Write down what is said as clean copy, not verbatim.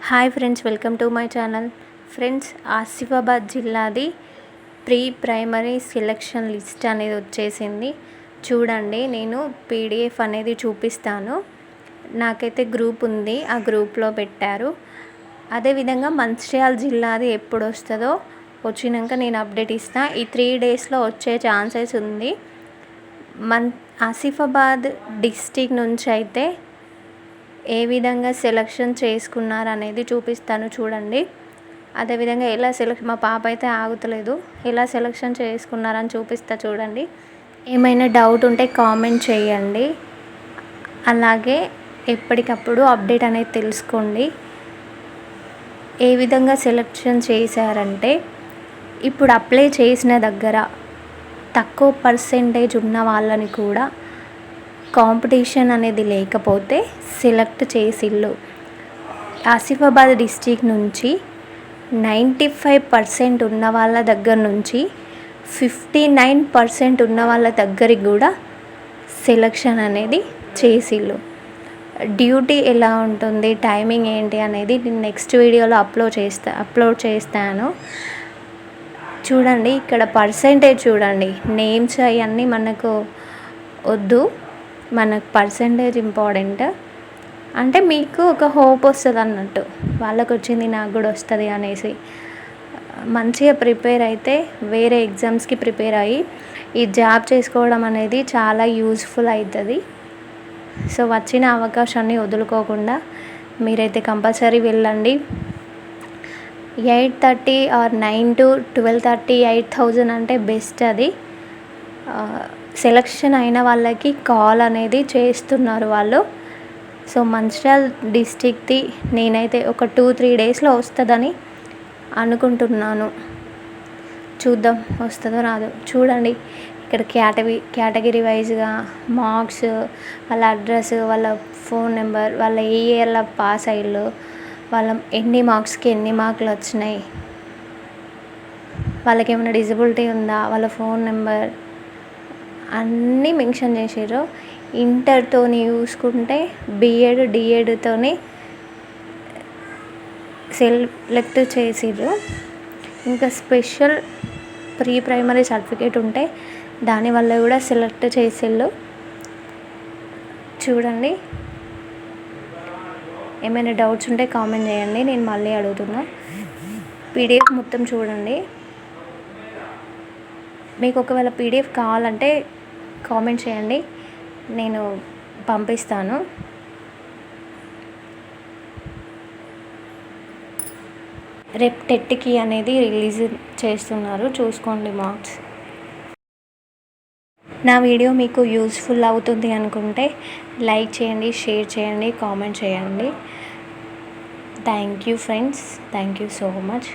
Hi friends, welcome to my channel. Friends, Asifabad జిల్లాది pre primary selection list అనేది వచ్చేసింది. చూడండి, నేను పీడిఎఫ్ అనేది చూపిస్తాను. నాకైతే గ్రూప్ ఉంది, ఆ గ్రూప్లో పెట్టారు. అదేవిధంగా మంచిర్యాల జిల్లాది ఎప్పుడు వస్తుందో వచ్చినాక నేను అప్డేట్ ఇస్తాను. ఈ 3 డేస్లో వచ్చే ఛాన్సెస్ ఉంది. ఆసిఫాబాద్ డిస్టిక్ నుంచి అయితే ఏ విధంగా సెలక్షన్ చేసుకున్నారు అనేది చూపిస్తాను. చూడండి, అదేవిధంగా ఎలా మా పాప అయితే ఆగుతలేదు, ఎలా సెలక్షన్ చేసుకున్నారని చూపిస్తా. చూడండి, ఏమైనా డౌట్ ఉంటే కామెంట్ చేయండి. అలాగే ఎప్పటికప్పుడు అప్డేట్ అనేది తెలుసుకోండి. ఏ విధంగా సెలక్షన్ చేశారంటే, ఇప్పుడు అప్లై చేసిన దగ్గర తక్కువ పర్సెంటేజ్ ఉన్న వాళ్ళని కూడా కాంపిటీషన్ అనేది లేకపోతే సెలెక్ట్ చేసిళ్ళు. ఆసిఫాబాద్ డిస్టిక్ నుంచి 95% ఉన్న వాళ్ళ దగ్గర నుంచి 59% ఉన్న వాళ్ళ దగ్గరికి కూడా సెలక్షన్ అనేది చేసిళ్ళు. డ్యూటీ ఎలా ఉంటుంది, టైమింగ్ ఏంటి అనేది నేను నెక్స్ట్ వీడియోలో అప్లోడ్ చేస్తాను. చూడండి, ఇక్కడ పర్సెంటేజ్ చూడండి. నేమ్స్ అవన్నీ మనకు వద్దు, మనకు పర్సెంటేజ్ ఇంపార్టెంట్. అంటే మీకు ఒక హోప్ వస్తుంది అన్నట్టు, వాళ్ళకు వచ్చింది నాకు కూడా వస్తుంది అనేసి. మంచిగా ప్రిపేర్ అయితే వేరే ఎగ్జామ్స్కి ప్రిపేర్ అయ్యి ఈ జాబ్ చేసుకోవడం అనేది చాలా యూజ్ఫుల్ అవుతుంది. సో వచ్చిన అవకాశాన్ని వదులుకోకుండా మీరైతే కంపల్సరీ వెళ్ళండి. 8:30 ఆర్ 9 to 12:30 8,000 అంటే బెస్ట్. అది సెలక్షన్ అయిన వాళ్ళకి కాల్ అనేది చేస్తున్నారు వాళ్ళు. సో మంచిర్యాల డిస్టిక్ది నేనైతే ఒక 2-3 డేస్లో వస్తుందని అనుకుంటున్నాను. చూద్దాం వస్తుందో రాదో. చూడండి, ఇక్కడ కేటగిరీ వైజ్గా మార్క్స్, వాళ్ళ అడ్రస్, వాళ్ళ ఫోన్ నెంబర్, వాళ్ళ ఏ ఇయర్లో పాస్ అయ్యారు, వాళ్ళ ఎన్ని మార్క్స్కి ఎన్ని మార్కులు వచ్చినాయి, వాళ్ళకి ఏమైనా డిజబిలిటీ ఉందా, వాళ్ళ ఫోన్ నెంబర్ అన్నీ మెన్షన్ చేసారు. ఇంటర్తోని చూసుకుంటే బిఎడ్ డిఎడ్తోని సెలెక్ట్ చేసిర్రు. ఇంకా స్పెషల్ ప్రీ ప్రైమరీ సర్టిఫికేట్ ఉంటే దానివల్ల కూడా సెలెక్ట్ చేసిళ్ళు. చూడండి, ఏమైనా డౌట్స్ ఉంటే కామెంట్ చేయండి, నేను మళ్ళీ అడుగుతున్నా. పీడిఎఫ్ మొత్తం చూడండి. మీకు ఒకవేళ పీడిఎఫ్ కావాలంటే కామెంట్ చేయండి, నేను పంపిస్తాను. రేపు టెట్కి అనేది రిలీజ్ చేస్తున్నారు, చూసుకోండి మార్క్స్. నా వీడియో మీకు యూస్ఫుల్ అవుతుంది అనుకుంటే లైక్ చేయండి, షేర్ చేయండి, కామెంట్ చేయండి. Thank you friends, thank you so much.